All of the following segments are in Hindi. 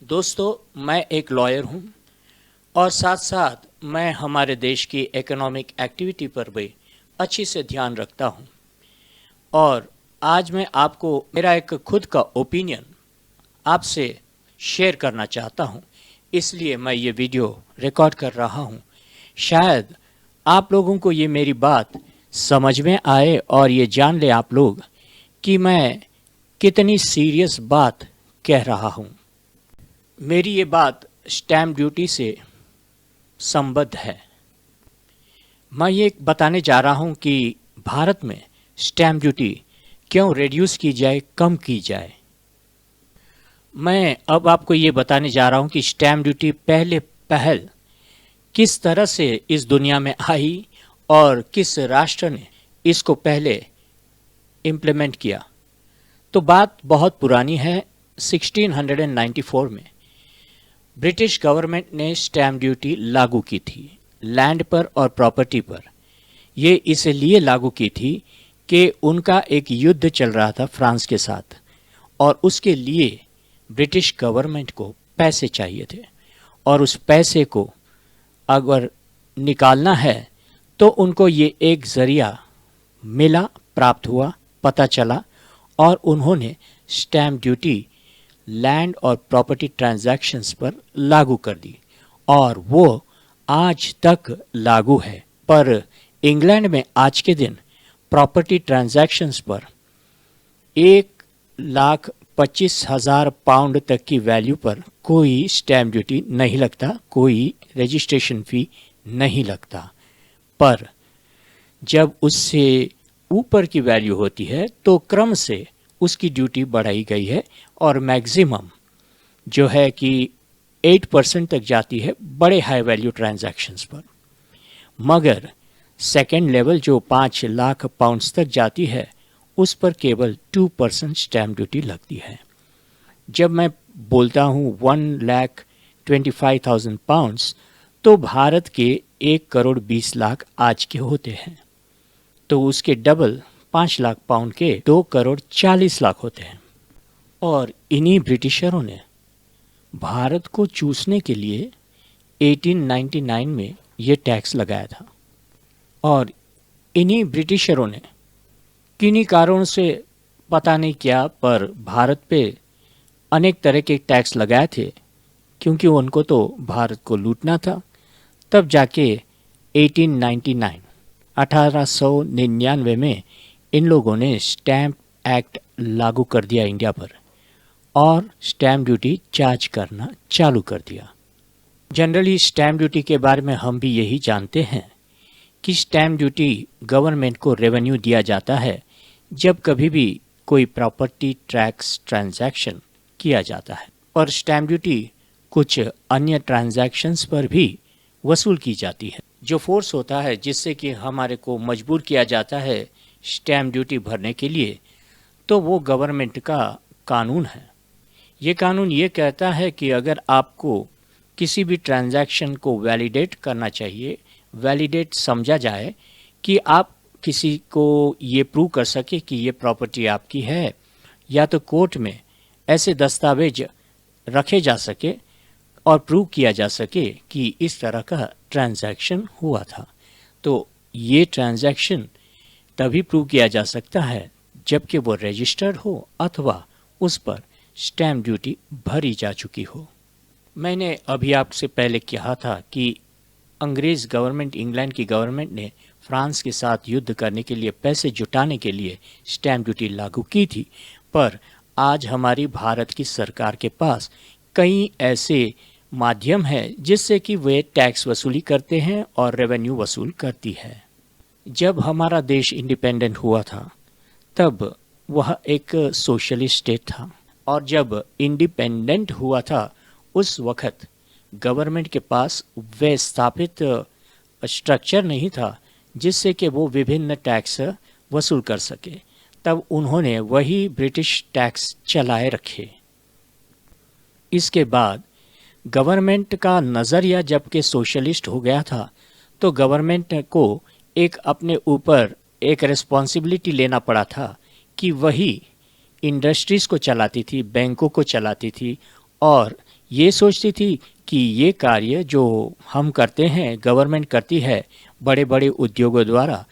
दोस्तों, मैं एक लॉयर हूं और साथ साथ मैं हमारे देश की इकोनॉमिक एक्टिविटी पर भी अच्छी से ध्यान रखता हूं। और आज मैं आपको मेरा एक खुद का ओपिनियन आपसे शेयर करना चाहता हूं, इसलिए मैं ये वीडियो रिकॉर्ड कर रहा हूं। शायद आप लोगों को ये मेरी बात समझ में आए और ये जान ले आप लोग कि मैं कितनी सीरियस बात कह रहा हूं। मेरी ये बात स्टैम्प ड्यूटी से संबद्ध है। मैं ये बताने जा रहा हूं कि भारत में स्टैम्प ड्यूटी क्यों रिड्यूस की जाए, कम की जाए। मैं अब आपको ये बताने जा रहा हूं कि स्टैम्प ड्यूटी पहल किस तरह से इस दुनिया में आई और किस राष्ट्र ने इसको पहले इम्प्लीमेंट किया। तो बात बहुत पुरानी है। 1694 में ब्रिटिश गवर्नमेंट ने स्टैम्प ड्यूटी लागू की थी लैंड पर और प्रॉपर्टी पर। ये इसलिए लागू की थी कि उनका एक युद्ध चल रहा था फ्रांस के साथ और उसके लिए ब्रिटिश गवर्नमेंट को पैसे चाहिए थे और उस पैसे को अगर निकालना है तो उनको ये एक ज़रिया मिला, प्राप्त हुआ, पता चला और उन्होंने स्टैम्प ड्यूटी लैंड और प्रॉपर्टी ट्रांजैक्शंस पर लागू कर दी और वो आज तक लागू है। पर इंग्लैंड में आज के दिन प्रॉपर्टी ट्रांजैक्शंस पर 1,25,000 पाउंड तक की वैल्यू पर कोई स्टैम्प ड्यूटी नहीं लगता, कोई रजिस्ट्रेशन फ़ी नहीं लगता। पर जब उससे ऊपर की वैल्यू होती है तो क्रम से उसकी ड्यूटी बढ़ाई गई है और मैक्सिमम जो है कि 8% तक जाती है बड़े हाई वैल्यू ट्रांजैक्शंस पर। मगर सेकेंड लेवल जो 5 लाख पाउंड्स तक जाती है उस पर केवल 2% स्टैम्प ड्यूटी लगती है। जब मैं बोलता हूँ 1,25,000 पाउंड्स तो भारत के 1,20,00,000 आज के होते हैं, तो उसके डबल 5 लाख पाउंड के 2,40,00,000 होते हैं। और इन्हीं ब्रिटिशरों ने भारत को चूसने के लिए 1899 में ये टैक्स लगाया था और इन्हीं ब्रिटिशरों ने किन्हीं कारणों से पता नहीं क्या पर भारत पे अनेक तरह के टैक्स लगाए थे क्योंकि उनको तो भारत को लूटना था। तब जाके 1899 में इन लोगों ने स्टैम्प एक्ट लागू कर दिया इंडिया पर और स्टैम्प ड्यूटी चार्ज करना चालू कर दिया। जनरली स्टैम्प ड्यूटी के बारे में हम भी यही जानते हैं कि स्टैम्प ड्यूटी गवर्नमेंट को रेवेन्यू दिया जाता है जब कभी भी कोई प्रॉपर्टी टैक्स ट्रांजैक्शन किया जाता है। और स्टैम्प ड्यूटी कुछ अन्य ट्रांजैक्शंस पर भी वसूल की जाती है। जो फोर्स होता है जिससे कि हमारे को मजबूर किया जाता है स्टैम्प ड्यूटी भरने के लिए, तो वो गवर्नमेंट का कानून है। ये कानून ये कहता है कि अगर आपको किसी भी ट्रांजैक्शन को वैलिडेट करना चाहिए, वैलिडेट समझा जाए कि आप किसी को ये प्रूव कर सके कि ये प्रॉपर्टी आपकी है, या तो कोर्ट में ऐसे दस्तावेज रखे जा सके और प्रूव किया जा सके कि इस तरह का ट्रांजैक्शन हुआ था, तो ये ट्रांजैक्शन तभी प्रूव किया जा सकता है जबकि वो रजिस्टर्ड हो अथवा उस पर स्टैम्प ड्यूटी भरी जा चुकी हो। मैंने अभी आपसे पहले कहा था कि अंग्रेज़ गवर्नमेंट, इंग्लैंड की गवर्नमेंट ने फ्रांस के साथ युद्ध करने के लिए पैसे जुटाने के लिए स्टैम्प ड्यूटी लागू की थी। पर आज हमारी भारत की सरकार के पास कई ऐसे माध्यम है जिससे कि वे टैक्स वसूली करते हैं और रेवेन्यू वसूल करती है। जब हमारा देश इंडिपेंडेंट हुआ था तब वह एक सोशलिस्ट स्टेट था और जब इंडिपेंडेंट हुआ था उस वक्त गवर्नमेंट के पास वे स्थापित स्ट्रक्चर नहीं था जिससे कि वो विभिन्न टैक्स वसूल कर सके। तब उन्होंने वही ब्रिटिश टैक्स चलाए रखे। इसके बाद गवर्नमेंट का नज़रिया जबकि सोशलिस्ट हो गया था तो गवर्नमेंट को एक अपने ऊपर एक रिस्पॉन्सिबिलिटी लेना पड़ा था कि वही इंडस्ट्रीज़ को चलाती थी, बैंकों को चलाती थी और ये सोचती थी कि ये कार्य जो हम करते हैं, गवर्नमेंट करती है बड़े बड़े उद्योगों द्वारा,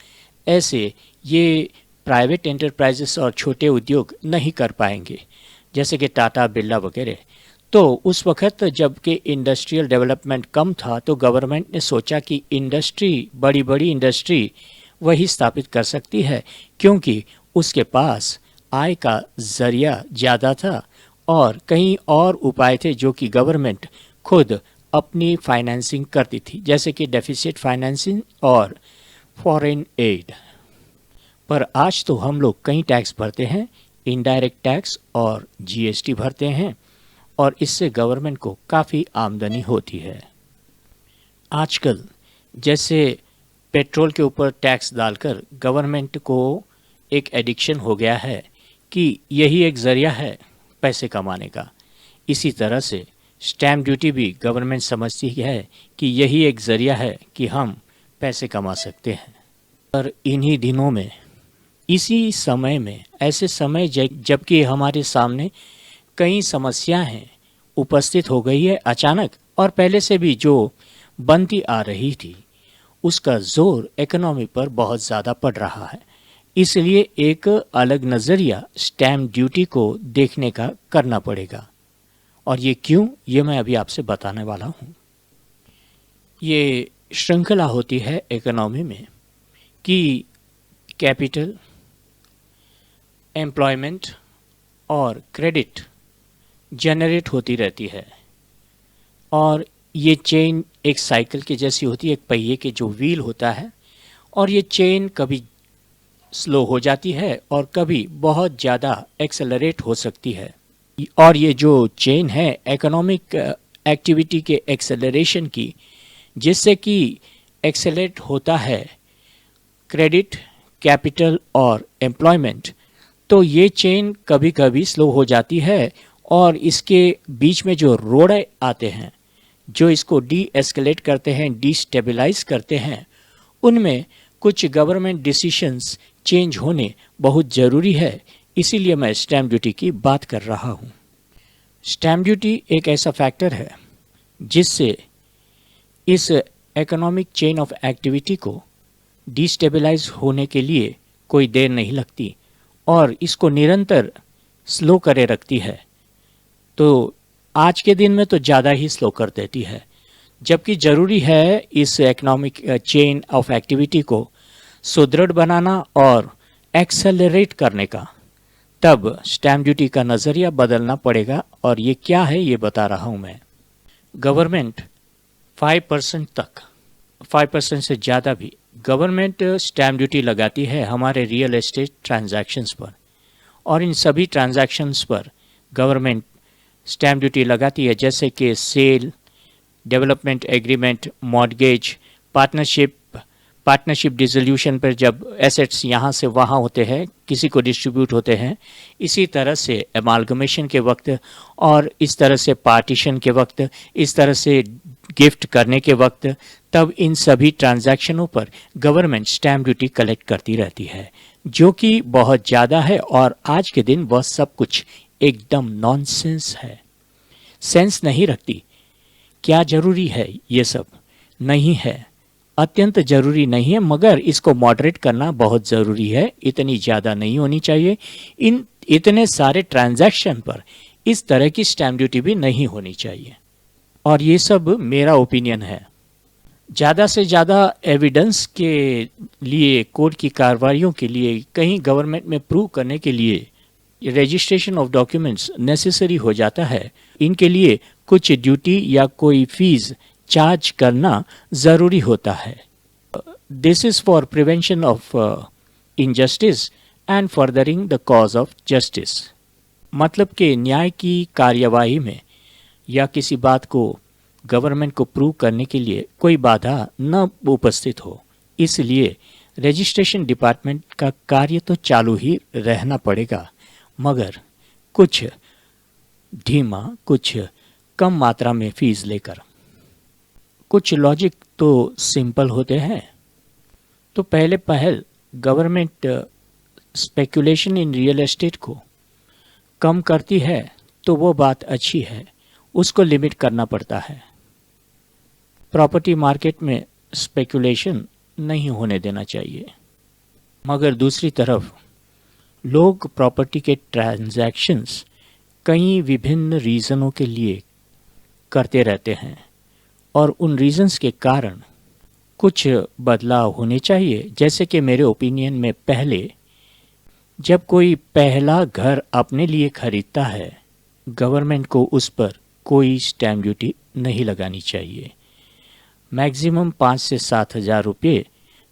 ऐसे ये प्राइवेट एंटरप्राइजेस और छोटे उद्योग नहीं कर पाएंगे, जैसे कि टाटा बिरला वगैरह। तो उस वक्त जबकि इंडस्ट्रियल डेवलपमेंट कम था, तो गवर्नमेंट ने सोचा कि इंडस्ट्री, बड़ी बड़ी इंडस्ट्री वही स्थापित कर सकती है, क्योंकि उसके पास आय का जरिया ज़्यादा था और कई और उपाय थे जो कि गवर्नमेंट खुद अपनी फाइनेंसिंग करती थी, जैसे कि डेफिसिट फाइनेंसिंग और फॉरेन एड। पर आज तो हम लोग कई टैक्स भरते हैं, इनडायरेक्ट टैक्स और जीएसटी भरते हैं, और इससे गवर्नमेंट को काफ़ी आमदनी होती है। आजकल जैसे पेट्रोल के ऊपर टैक्स डालकर गवर्नमेंट को एक एडिक्शन हो गया है कि यही एक ज़रिया है पैसे कमाने का, इसी तरह से स्टैम्प ड्यूटी भी गवर्नमेंट समझती है कि यही एक ज़रिया है कि हम पैसे कमा सकते हैं। पर इन्हीं दिनों में, इसी समय में, ऐसे समय जबकि हमारे सामने कई समस्याएं उपस्थित हो गई है अचानक, और पहले से भी जो बनती आ रही थी, उसका जोर इकोनॉमी पर बहुत ज़्यादा पड़ रहा है। इसलिए एक अलग नज़रिया स्टैम्प ड्यूटी को देखने का करना पड़ेगा। और ये क्यों, ये मैं अभी आपसे बताने वाला हूँ। ये श्रृंखला होती है इकोनॉमी में कि कैपिटल, एम्प्लॉयमेंट और क्रेडिट जनरेट होती रहती है, और ये चेन एक साइकिल के जैसी होती है, एक पहिए के जो व्हील होता है, और ये चेन कभी स्लो हो जाती है और कभी बहुत ज़्यादा एक्सेलरेट हो सकती है। और ये जो चेन है इकोनॉमिक एक्टिविटी के एक्सेलरेशन की, जिससे कि एक्सेलरेट होता है क्रेडिट, कैपिटल और एम्प्लॉयमेंट, तो ये चेन कभी कभी स्लो हो जाती है, और इसके बीच में जो रोड़े आते हैं जो इसको डी एस्केलेट करते हैं, डिस्टेबलाइज करते हैं, उनमें कुछ गवर्नमेंट डिसीशंस चेंज होने बहुत ज़रूरी है। इसीलिए मैं स्टैम्प ड्यूटी की बात कर रहा हूँ। स्टैम्प ड्यूटी एक ऐसा फैक्टर है जिससे इस इकोनॉमिक चेन ऑफ एक्टिविटी को डिस्टेबलाइज होने के लिए कोई देर नहीं लगती, और इसको निरंतर स्लो करे रखती है। तो आज के दिन में तो ज़्यादा ही स्लो कर देती है, जबकि ज़रूरी है इस इकोनॉमिक चेन ऑफ एक्टिविटी को सुदृढ़ बनाना और एक्सेलरेट करने का। तब स्टैम्प ड्यूटी का नज़रिया बदलना पड़ेगा, और ये क्या है ये बता रहा हूँ मैं। गवर्नमेंट 5% तक, 5% से ज़्यादा भी गवर्नमेंट स्टैम्प ड्यूटी लगाती है हमारे रियल एस्टेट ट्रांजैक्शंस पर, और इन सभी ट्रांजैक्शंस पर गवर्नमेंट स्टैम्प ड्यूटी लगाती है, जैसे कि sale, development agreement, mortgage, partnership dissolution पर जब एसेट्स यहाँ से वहाँ होते हैं, किसी को डिस्ट्रीब्यूट होते हैं, इसी तरह से एमालगमेशन के वक्त, और इस तरह से पार्टीशन के वक्त, इस तरह से गिफ्ट करने के वक्त, तब इन सभी ट्रांजैक्शनों पर गवर्नमेंट स्टैम्प ड्यूटी कलेक्ट करती रहती है, जो कि बहुत ज़्यादा है। और आज के दिन वह सब कुछ एकदम नॉनसेंस है, सेंस नहीं रखती। क्या ज़रूरी है ये सब? नहीं है, अत्यंत ज़रूरी नहीं है, मगर इसको मॉडरेट करना बहुत ज़रूरी है। इतनी ज़्यादा नहीं होनी चाहिए। इतने सारे ट्रांजैक्शन पर इस तरह की स्टैम्प ड्यूटी भी नहीं होनी चाहिए। और ये सब मेरा ओपिनियन है। ज़्यादा से ज़्यादा एविडेंस के लिए, कोर्ट की कार्रवाइयों के लिए, कहीं गवर्नमेंट में प्रूव करने के लिए रजिस्ट्रेशन ऑफ डॉक्यूमेंट्स नेसेसरी हो जाता है। इनके लिए कुछ ड्यूटी या कोई फीस चार्ज करना ज़रूरी होता है। This is for prevention of injustice and furthering the cause of justice. मतलब कि न्याय की कार्यवाही में या किसी बात को गवर्नमेंट को प्रूव करने के लिए कोई बाधा न उपस्थित हो, इसलिए रजिस्ट्रेशन डिपार्टमेंट का कार्य तो चालू ही रहना पड़ेगा, मगर कुछ धीमा, कुछ कम मात्रा में फीस लेकर। कुछ लॉजिक तो सिंपल होते हैं। तो पहले पहल government speculation in real estate को कम करती है, तो वो बात अच्छी है। उसको लिमिट करना पड़ता है। प्रॉपर्टी मार्केट में स्पेकुलेशन नहीं होने देना चाहिए। मगर दूसरी तरफ लोग प्रॉपर्टी के ट्रांजैक्शंस कई विभिन्न रीज़नों के लिए करते रहते हैं और उन रीज़न्स के कारण कुछ बदलाव होने चाहिए। जैसे कि मेरे ओपिनियन में पहले, जब कोई पहला घर अपने लिए खरीदता है, गवर्नमेंट को उस पर कोई स्टैम्प ड्यूटी नहीं लगानी चाहिए। मैक्सिमम 5 से 7 हज़ार रुपये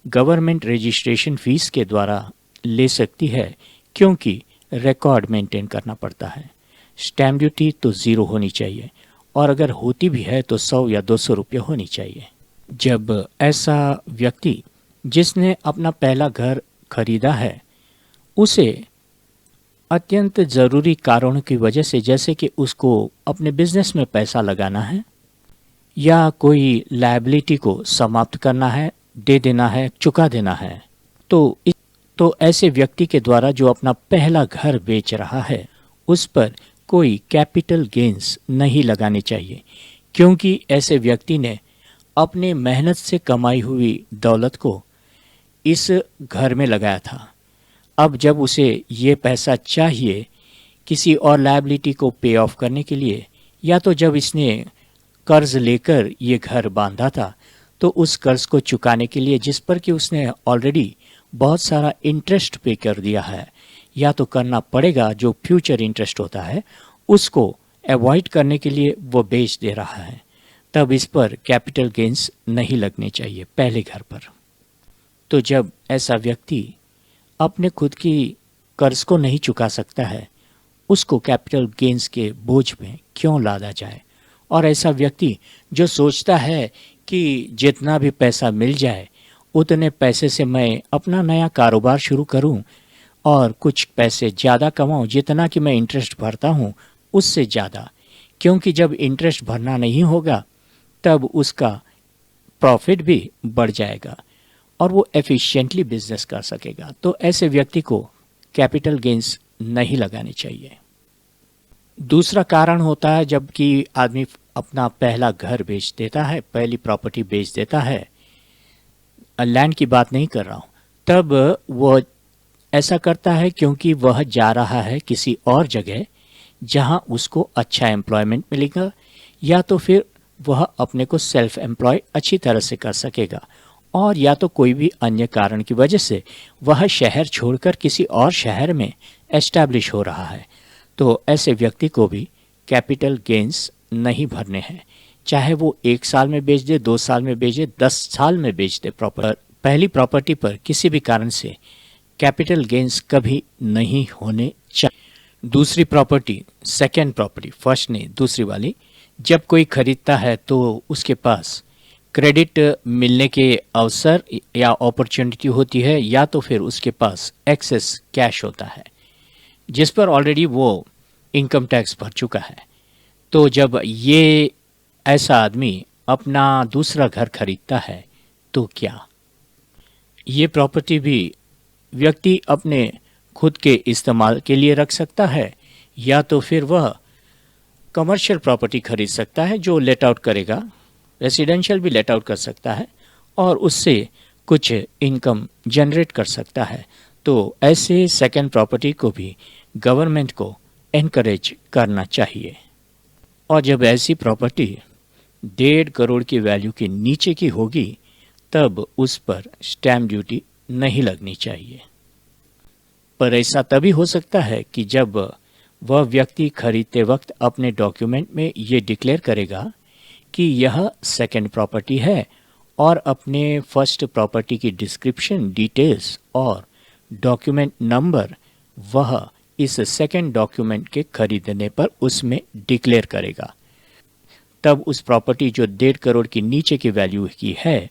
गवर्नमेंट रजिस्ट्रेशन फ़ीस के द्वारा ले सकती है, क्योंकि रिकॉर्ड मेंटेन करना पड़ता है। स्टैम्प ड्यूटी तो ज़ीरो होनी चाहिए, और अगर होती भी है तो 100 या 200 रुपये होनी चाहिए। जब ऐसा व्यक्ति जिसने अपना पहला घर खरीदा है, उसे अत्यंत ज़रूरी कारणों की वजह से, जैसे कि उसको अपने बिजनेस में पैसा लगाना है या कोई लायबिलिटी को समाप्त करना है, दे देना है, चुका देना है, तो ऐसे व्यक्ति के द्वारा जो अपना पहला घर बेच रहा है, उस पर कोई कैपिटल गेन्स नहीं लगाने चाहिए, क्योंकि ऐसे व्यक्ति ने अपने मेहनत से कमाई हुई दौलत को इस घर में लगाया था। अब जब उसे ये पैसा चाहिए किसी और लायबिलिटी को पे ऑफ करने के लिए, या तो जब इसने कर्ज लेकर ये घर बांधा था तो उस कर्ज को चुकाने के लिए, जिस पर कि उसने ऑलरेडी बहुत सारा इंटरेस्ट पे कर दिया है, या तो करना पड़ेगा, जो फ्यूचर इंटरेस्ट होता है उसको अवॉइड करने के लिए वो बेच दे रहा है, तब इस पर कैपिटल गेन्स नहीं लगने चाहिए पहले घर पर। तो जब ऐसा व्यक्ति अपने खुद की कर्ज को नहीं चुका सकता है, उसको कैपिटल गेन्स के बोझ में क्यों लादा जाए। और ऐसा व्यक्ति जो सोचता है कि जितना भी पैसा मिल जाए उतने पैसे से मैं अपना नया कारोबार शुरू करूं और कुछ पैसे ज़्यादा कमाऊं, जितना कि मैं इंटरेस्ट भरता हूं उससे ज़्यादा, क्योंकि जब इंटरेस्ट भरना नहीं होगा तब उसका प्रॉफिट भी बढ़ जाएगा और वो एफिशिएंटली बिजनेस कर सकेगा। तो ऐसे व्यक्ति को कैपिटल गेन्स नहीं लगाने चाहिए। दूसरा कारण होता है जबकि आदमी अपना पहला घर बेच देता है, पहली प्रॉपर्टी बेच देता है, लैंड की बात नहीं कर रहा हूँ, तब वह ऐसा करता है क्योंकि वह जा रहा है किसी और जगह जहाँ उसको अच्छा एम्प्लॉयमेंट मिलेगा, या तो फिर वह अपने को सेल्फ एम्प्लॉय अच्छी तरह से कर सकेगा, और या तो कोई भी अन्य कारण की वजह से वह शहर छोड़कर किसी और शहर में एस्टैब्लिश हो रहा है। तो ऐसे व्यक्ति को भी कैपिटल गेन्स नहीं भरने हैं, चाहे वो 1 साल में बेच दे, 2 साल में बेच दे, 10 साल में बेच दे। पहली प्रॉपर्टी पर किसी भी कारण से कैपिटल गेन्स कभी नहीं होने चाहिए। दूसरी प्रॉपर्टी, सेकेंड प्रॉपर्टी, फर्स्ट नहीं दूसरी वाली, जब कोई खरीदता है तो उसके पास क्रेडिट मिलने के अवसर या अपॉर्चुनिटी होती है, या तो फिर उसके पास एक्सेस कैश होता है जिस पर ऑलरेडी वो इनकम टैक्स भर चुका है। तो जब ये ऐसा आदमी अपना दूसरा घर खरीदता है तो क्या ये प्रॉपर्टी भी व्यक्ति अपने खुद के इस्तेमाल के लिए रख सकता है, या तो फिर वह कमर्शियल प्रॉपर्टी खरीद सकता है जो लेट आउट करेगा, रेसिडेंशियल भी लेट आउट कर सकता है और उससे कुछ इनकम जनरेट कर सकता है। तो ऐसे सेकंड प्रॉपर्टी को भी गवर्नमेंट को एनकरेज करना चाहिए। और जब ऐसी प्रॉपर्टी 1.5 करोड़ की वैल्यू के नीचे की होगी तब उस पर स्टैम्प ड्यूटी नहीं लगनी चाहिए। पर ऐसा तभी हो सकता है कि जब वह व्यक्ति खरीदते वक्त अपने डॉक्यूमेंट में ये डिक्लेयर करेगा कि यह सेकंड प्रॉपर्टी है, और अपने फर्स्ट प्रॉपर्टी की डिस्क्रिप्शन, डिटेल्स और डॉक्यूमेंट नंबर वह इस सेकंड डॉक्यूमेंट के खरीदने पर उसमें डिक्लेयर करेगा। तब उस प्रॉपर्टी जो 1.5 करोड़ की नीचे की वैल्यू की है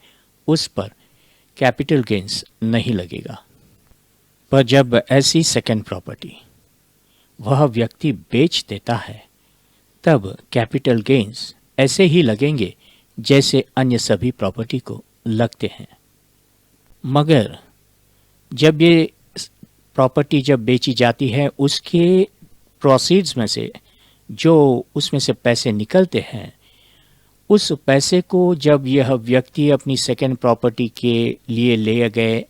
उस पर कैपिटल गेन्स नहीं लगेगा। पर जब ऐसी सेकंड प्रॉपर्टी वह व्यक्ति बेच देता है तब कैपिटल गेन्स ऐसे ही लगेंगे जैसे अन्य सभी प्रॉपर्टी को लगते हैं। मगर जब ये प्रॉपर्टी जब बेची जाती है उसके प्रोसीड्स में से जो उसमें से पैसे निकलते हैं, उस पैसे को जब यह व्यक्ति अपनी सेकेंड प्रॉपर्टी के लिए ले गए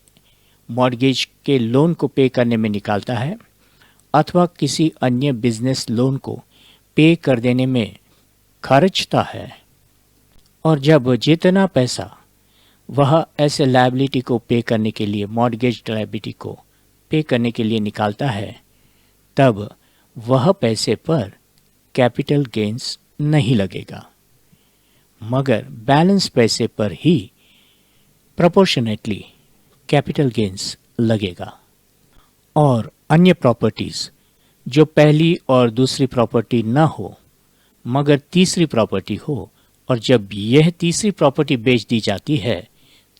मॉर्गेज के लोन को पे करने में निकालता है अथवा किसी अन्य बिजनेस लोन को पे कर देने में खर्चता है, और जब जितना पैसा वह ऐसे लायबिलिटी को पे करने के लिए, मॉर्गेज लायबिलिटी को पे करने के लिए निकालता है, तब वह पैसे पर कैपिटल गेन्स नहीं लगेगा, मगर बैलेंस पैसे पर ही प्रोपोर्शनेटली कैपिटल गेन्स लगेगा। और अन्य प्रॉपर्टीज जो पहली और दूसरी प्रॉपर्टी न हो मगर तीसरी प्रॉपर्टी हो, और जब यह तीसरी प्रॉपर्टी बेच दी जाती है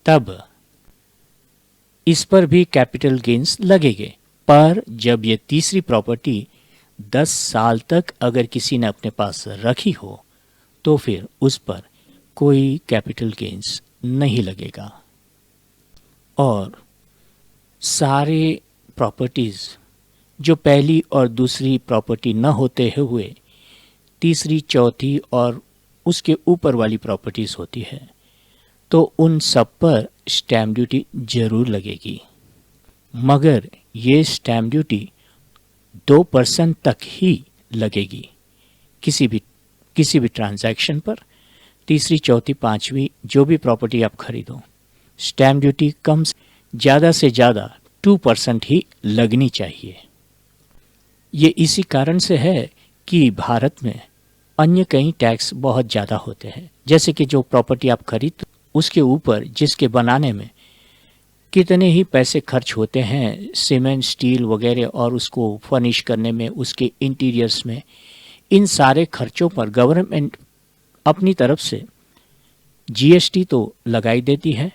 तब इस पर भी कैपिटल गेन्स लगेंगे। पर जब यह तीसरी प्रॉपर्टी 10 साल तक अगर किसी ने अपने पास रखी हो तो फिर उस पर कोई कैपिटल गेन्स नहीं लगेगा। और सारे प्रॉपर्टीज़ जो पहली और दूसरी प्रॉपर्टी न होते हुए तीसरी, चौथी और उसके ऊपर वाली प्रॉपर्टीज़ होती है, तो उन सब पर स्टैम्प ड्यूटी ज़रूर लगेगी, मगर ये स्टैम्प ड्यूटी 2% तक ही लगेगी किसी भी ट्रांजैक्शन पर। तीसरी, चौथी, पांचवी जो भी प्रॉपर्टी आप खरीदो, स्टैम्प ड्यूटी कम ज़्यादा से ज़्यादा 2% ही लगनी चाहिए। ये इसी कारण से है कि भारत में अन्य कई टैक्स बहुत ज़्यादा होते हैं, जैसे कि जो प्रॉपर्टी आप खरीद उसके ऊपर जिसके बनाने में कितने ही पैसे खर्च होते हैं, सीमेंट, स्टील वगैरह, और उसको फर्निश करने में, उसके इंटीरियर्स में, इन सारे खर्चों पर गवर्नमेंट अपनी तरफ से जीएसटी तो लगाई देती है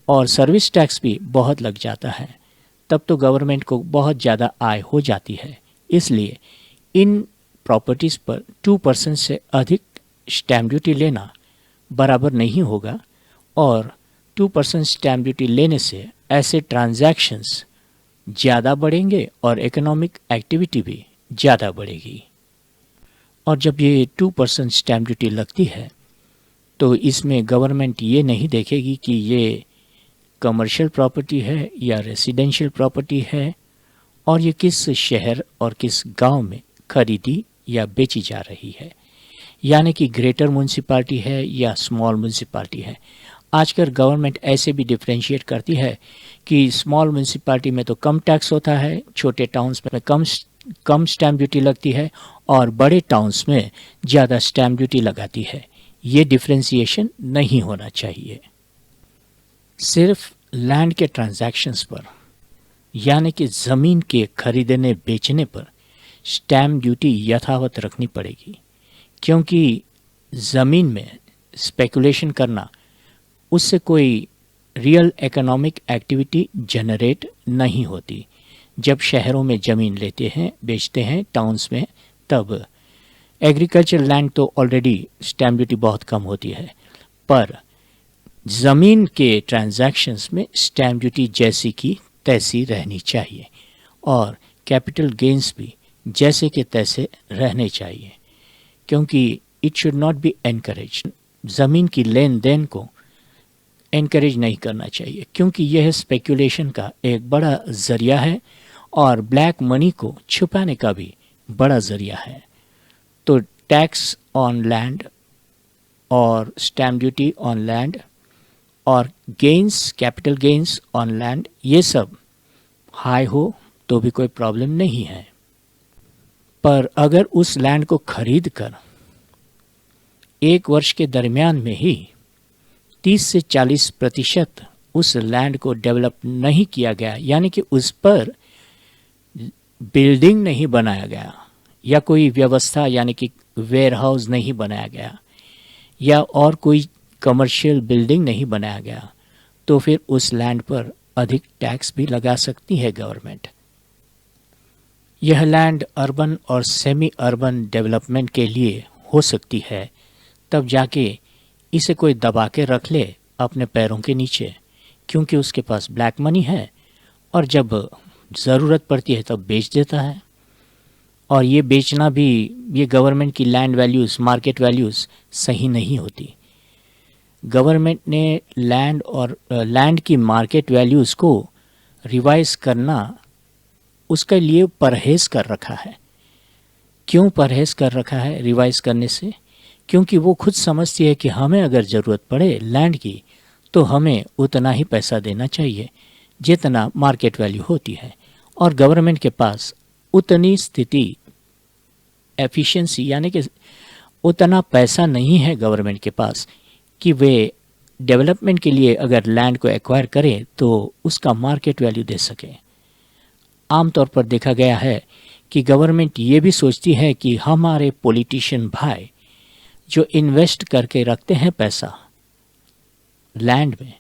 और सर्विस टैक्स भी बहुत लग जाता है। तब तो गवर्नमेंट को बहुत ज़्यादा आय हो जाती है। इसलिए इन प्रॉपर्टीज़ पर 2% से अधिक स्टैम्प ड्यूटी लेना बराबर नहीं होगा, और 2% स्टैम्प ड्यूटी लेने से ऐसे ट्रांजैक्शंस ज़्यादा बढ़ेंगे और इकोनॉमिक एक्टिविटी भी ज़्यादा बढ़ेगी। और जब ये 2% स्टैम्प ड्यूटी लगती है तो इसमें गवर्नमेंट ये नहीं देखेगी कि ये कमर्शियल प्रॉपर्टी है या रेसिडेंशियल प्रॉपर्टी है, और ये किस शहर और किस गांव में खरीदी या बेची जा रही है, यानी कि ग्रेटर म्यूनसिपालिटी है या स्मॉल म्यूनसिपालिटी है। आजकल गवर्नमेंट ऐसे भी डिफ्रेंशिएट करती है कि स्मॉल म्यूनसिपालिटी में तो कम टैक्स होता है, छोटे टाउन्स में कम स्टैम्प ड्यूटी लगती है, और बड़े टाउन्स में ज़्यादा स्टैम्प ड्यूटी लगाती है। ये डिफ्रेंशिएशन नहीं होना चाहिए। सिर्फ लैंड के ट्रांजैक्शंस पर, यानी कि ज़मीन के खरीदने बेचने पर स्टैम्प ड्यूटी यथावत रखनी पड़ेगी, क्योंकि ज़मीन में स्पेकुलेशन करना, उससे कोई रियल इकोनॉमिक एक्टिविटी जनरेट नहीं होती। जब शहरों में ज़मीन लेते हैं, बेचते हैं टाउन्स में, तब एग्रीकल्चर लैंड तो ऑलरेडी स्टैम्प ड्यूटी बहुत कम होती है, पर ज़मीन के ट्रांजैक्शंस में स्टैम्प ड्यूटी जैसी की तैसी रहनी चाहिए, और कैपिटल गेन्स भी जैसे के तैसे रहने चाहिए, क्योंकि it should not be encourage. ज़मीन की लेन देन को एनकरेज नहीं करना चाहिए, क्योंकि यह स्पेकुलेशन का एक बड़ा ज़रिया है और ब्लैक मनी को छुपाने का भी बड़ा ज़रिया है। तो टैक्स ऑन लैंड और स्टैम्प ड्यूटी ऑन लैंड और gains, capital gains on land, ये सब हाई हो तो भी कोई प्रॉब्लम नहीं है। पर अगर उस लैंड को खरीद कर 1 वर्ष के दरमियान में ही 30 से 40% उस लैंड को डेवलप नहीं किया गया, यानी कि उस पर बिल्डिंग नहीं बनाया गया, या कोई व्यवस्था यानी कि वेयर हाउस नहीं बनाया गया, या और कोई कमर्शियल बिल्डिंग नहीं बनाया गया, तो फिर उस लैंड पर अधिक टैक्स भी लगा सकती है गवर्नमेंट। यह लैंड अर्बन और सेमी अर्बन डेवलपमेंट के लिए हो सकती है, तब जाके इसे कोई दबा के रख ले अपने पैरों के नीचे, क्योंकि उसके पास ब्लैक मनी है और जब ज़रूरत पड़ती है तब बेच देता है। और ये बेचना भी, ये गवर्नमेंट की लैंड वैल्यूज़, मार्केट वैल्यूज़ सही नहीं होती। गवर्नमेंट ने लैंड की मार्केट वैल्यूज़ को रिवाइज करना, उसके लिए परहेज़ कर रखा है। क्यों परहेज़ कर रखा है रिवाइज करने से? क्योंकि वो खुद समझती है कि हमें अगर ज़रूरत पड़े लैंड की तो हमें उतना ही पैसा देना चाहिए जितना मार्केट वैल्यू होती है, और गवर्नमेंट के पास उतनी स्थिति, एफिशिएंसी, यानी कि उतना पैसा नहीं है गवर्नमेंट के पास कि वे डेवलपमेंट के लिए अगर लैंड को एक्वायर करें तो उसका मार्केट वैल्यू दे सकें। आमतौर पर देखा गया है कि गवर्नमेंट ये भी सोचती है कि हमारे पॉलिटिशियन भाई जो इन्वेस्ट करके रखते हैं पैसा लैंड में,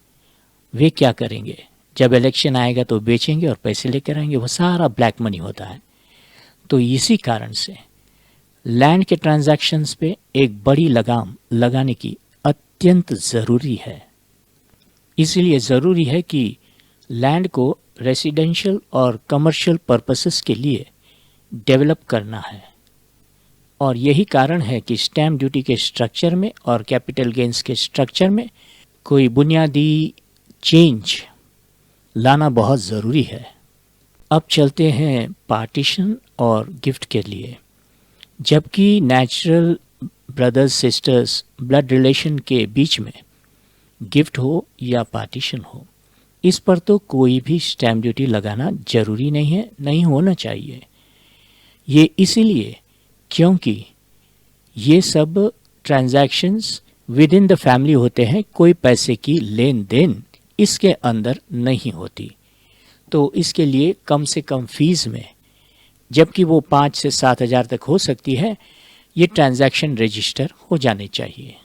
वे क्या करेंगे? जब इलेक्शन आएगा तो बेचेंगे और पैसे लेकर आएंगे। वो सारा ब्लैक मनी होता है। तो इसी कारण से लैंड के ट्रांजैक्शंस पे एक बड़ी लगाम लगाने की अत्यंत ज़रूरी है। इसीलिए ज़रूरी है कि लैंड को रेसिडेंशियल और कमर्शियल पर्पसेस के लिए डेवलप करना है। और यही कारण है कि स्टैम्प ड्यूटी के स्ट्रक्चर में और कैपिटल गेंस के स्ट्रक्चर में कोई बुनियादी चेंज लाना बहुत ज़रूरी है। अब चलते हैं पार्टीशन और गिफ्ट के लिए। जबकि natural brothers sisters blood relation के बीच में गिफ्ट हो या पार्टीशन हो, इस पर तो कोई भी स्टैम्प ड्यूटी लगाना जरूरी नहीं है, नहीं होना चाहिए। ये इसीलिए क्योंकि ये सब transactions with in the family होते हैं, कोई पैसे की लेन देन इसके अंदर नहीं होती। तो इसके लिए कम से कम फीस में, जबकि वो 5 से 7 हज़ार तक हो सकती है, ये ट्रांजैक्शन रजिस्टर हो जाने चाहिए।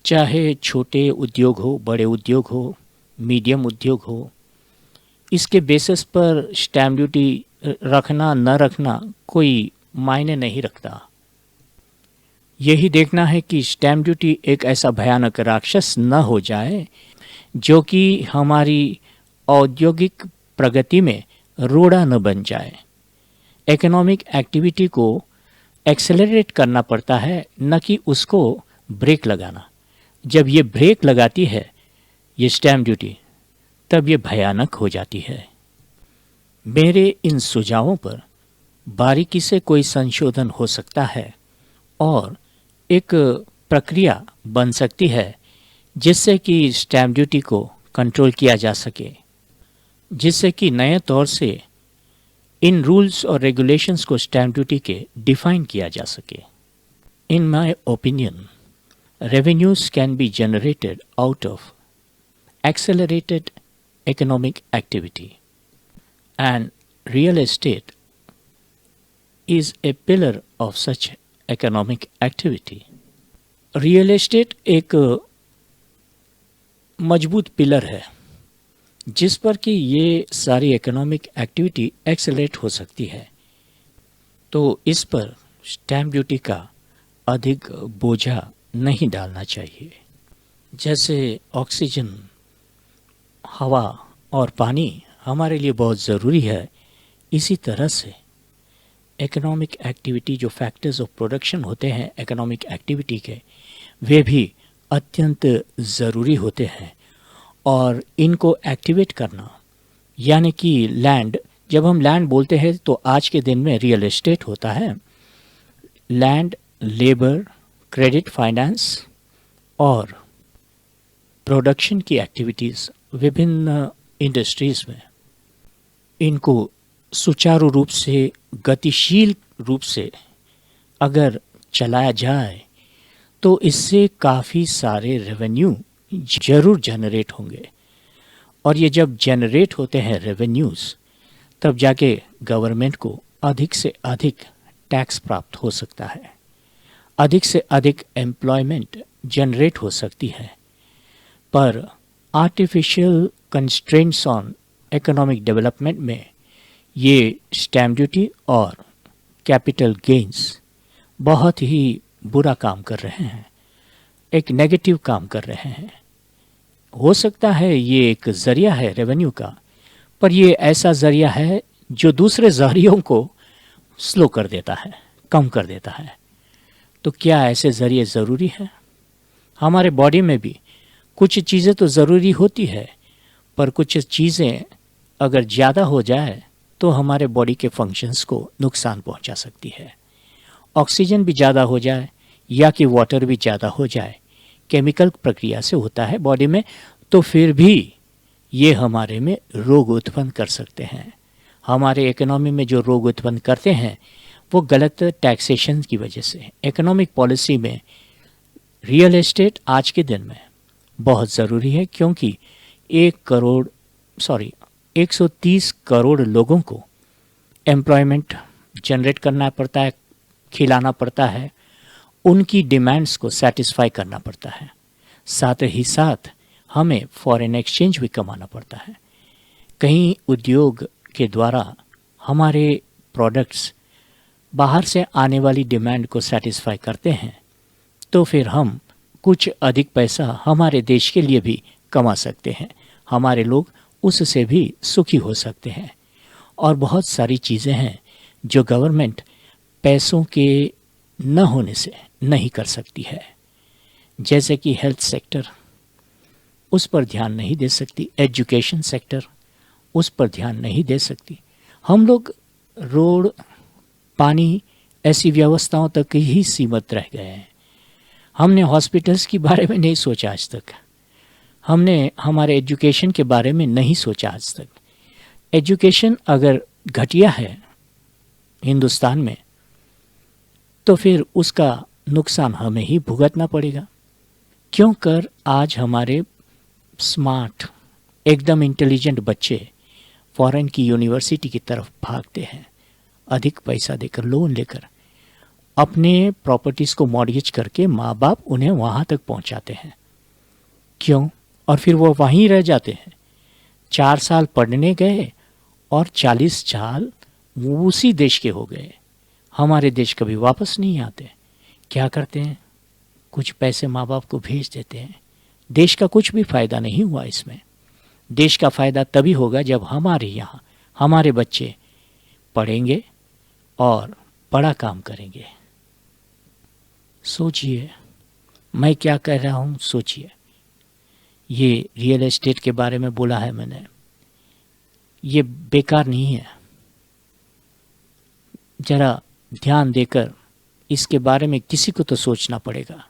चाहे छोटे उद्योग हो, बड़े उद्योग हो, मीडियम उद्योग हो, इसके बेसिस पर स्टैम्प ड्यूटी रखना न रखना कोई मायने नहीं रखता। यही देखना है कि स्टैम्प ड्यूटी एक ऐसा भयानक राक्षस न हो जाए जो कि हमारी औद्योगिक प्रगति में रोड़ा न बन जाए। इकोनॉमिक एक्टिविटी को एक्सेलरेट करना पड़ता है, न कि उसको ब्रेक लगाना। जब ये ब्रेक लगाती है ये स्टैम्प ड्यूटी, तब ये भयानक हो जाती है। मेरे इन सुझावों पर बारीकी से कोई संशोधन हो सकता है और एक प्रक्रिया बन सकती है जिससे कि स्टैम्प ड्यूटी को कंट्रोल किया जा सके, जिससे कि नए तौर से इन रूल्स और रेगुलेशंस को स्टैम्प ड्यूटी के डिफाइन किया जा सके। In my opinion, revenues can be generated out of accelerated economic activity, and real estate is a pillar of such economic activity. Real estate एक मजबूत पिलर है जिस पर कि ये सारी इकोनॉमिक एक्टिविटी एक्सेलरेट हो सकती है। तो इस पर स्टैम्प ड्यूटी का अधिक बोझा नहीं डालना चाहिए। जैसे ऑक्सीजन, हवा और पानी हमारे लिए बहुत ज़रूरी है, इसी तरह से इकोनॉमिक एक्टिविटी, जो फैक्टर्स ऑफ प्रोडक्शन होते हैं इकोनॉमिक एक्टिविटी के, वे भी अत्यंत ज़रूरी होते हैं। और इनको एक्टिवेट करना, यानी कि लैंड, जब हम लैंड बोलते हैं तो आज के दिन में रियल एस्टेट होता है, लैंड, लेबर, क्रेडिट फाइनेंस और प्रोडक्शन की एक्टिविटीज़ विभिन्न इंडस्ट्रीज़ में, इनको सुचारू रूप से, गतिशील रूप से अगर चलाया जाए तो इससे काफ़ी सारे रेवेन्यू ज़रूर जनरेट होंगे। और ये जब जनरेट होते हैं रेवेन्यूज़, तब जाके गवर्नमेंट को अधिक से अधिक टैक्स प्राप्त हो सकता है, अधिक से अधिक एम्प्लॉयमेंट जनरेट हो सकती है। पर artificial constraints on economic development में ये स्टैम्प ड्यूटी और कैपिटल गेन्स बहुत ही बुरा काम कर रहे हैं, एक नेगेटिव काम कर रहे हैं। हो सकता है ये एक ज़रिया है रेवेन्यू का, पर ये ऐसा ज़रिया है जो दूसरे ज़रियों को स्लो कर देता है, कम कर देता है। तो क्या ऐसे ज़रिए ज़रूरी है? हमारे बॉडी में भी कुछ चीज़ें तो ज़रूरी होती है, पर कुछ चीज़ें अगर ज़्यादा हो जाए तो हमारे बॉडी के फंक्शंस को नुकसान पहुंचा सकती है। ऑक्सीजन भी ज़्यादा हो जाए या कि वाटर भी ज़्यादा हो जाए, केमिकल प्रक्रिया से होता है बॉडी में, तो फिर भी ये हमारे में रोग उत्पन्न कर सकते हैं। हमारे इकोनॉमी में जो रोग उत्पन्न करते हैं वो गलत टैक्सेशन की वजह से। इकोनॉमिक पॉलिसी में रियल एस्टेट आज के दिन में बहुत ज़रूरी है, क्योंकि 130 करोड़ लोगों को एम्प्लॉयमेंट जनरेट करना पड़ता है, खिलाना पड़ता है, उनकी डिमांड्स को सेटिस्फाई करना पड़ता है। साथ ही साथ हमें फॉरेन एक्सचेंज भी कमाना पड़ता है। कहीं उद्योग के द्वारा हमारे प्रोडक्ट्स बाहर से आने वाली डिमांड को सेटिस्फाई करते हैं, तो फिर हम कुछ अधिक पैसा हमारे देश के लिए भी कमा सकते हैं। हमारे लोग उससे भी सुखी हो सकते हैं। और बहुत सारी चीज़ें हैं जो गवर्नमेंट पैसों के न होने से नहीं कर सकती है, जैसे कि हेल्थ सेक्टर, उस पर ध्यान नहीं दे सकती। एजुकेशन सेक्टर, उस पर ध्यान नहीं दे सकती। हम लोग रोड, पानी, ऐसी व्यवस्थाओं तक ही सीमित रह गए हैं। हमने हॉस्पिटल्स के बारे में नहीं सोचा आज तक। हमने हमारे एजुकेशन के बारे में नहीं सोचा आज तक। एजुकेशन अगर घटिया है हिंदुस्तान में, तो फिर उसका नुकसान हमें ही भुगतना पड़ेगा। क्यों कर आज हमारे स्मार्ट, एकदम इंटेलिजेंट बच्चे फॉरेन की यूनिवर्सिटी की तरफ भागते हैं, अधिक पैसा देकर, लोन लेकर, अपने प्रॉपर्टीज़ को मॉर्गेज करके माँ बाप उन्हें वहाँ तक पहुँचाते हैं। क्यों? और फिर वो वहीं रह जाते हैं। 4 साल पढ़ने गए और 40 साल उसी देश के हो गए। हमारे देश कभी वापस नहीं आते। क्या करते हैं? कुछ पैसे माँ बाप को भेज देते हैं। देश का कुछ भी फ़ायदा नहीं हुआ इसमें। देश का फ़ायदा तभी होगा जब हमारे यहाँ हमारे बच्चे पढ़ेंगे और बड़ा काम करेंगे। सोचिए, मैं क्या कह रहा हूँ, सोचिए। ये रियल एस्टेट के बारे में बोला है मैंने, ये बेकार नहीं है। ज़रा ध्यान देकर इसके बारे में किसी को तो सोचना पड़ेगा।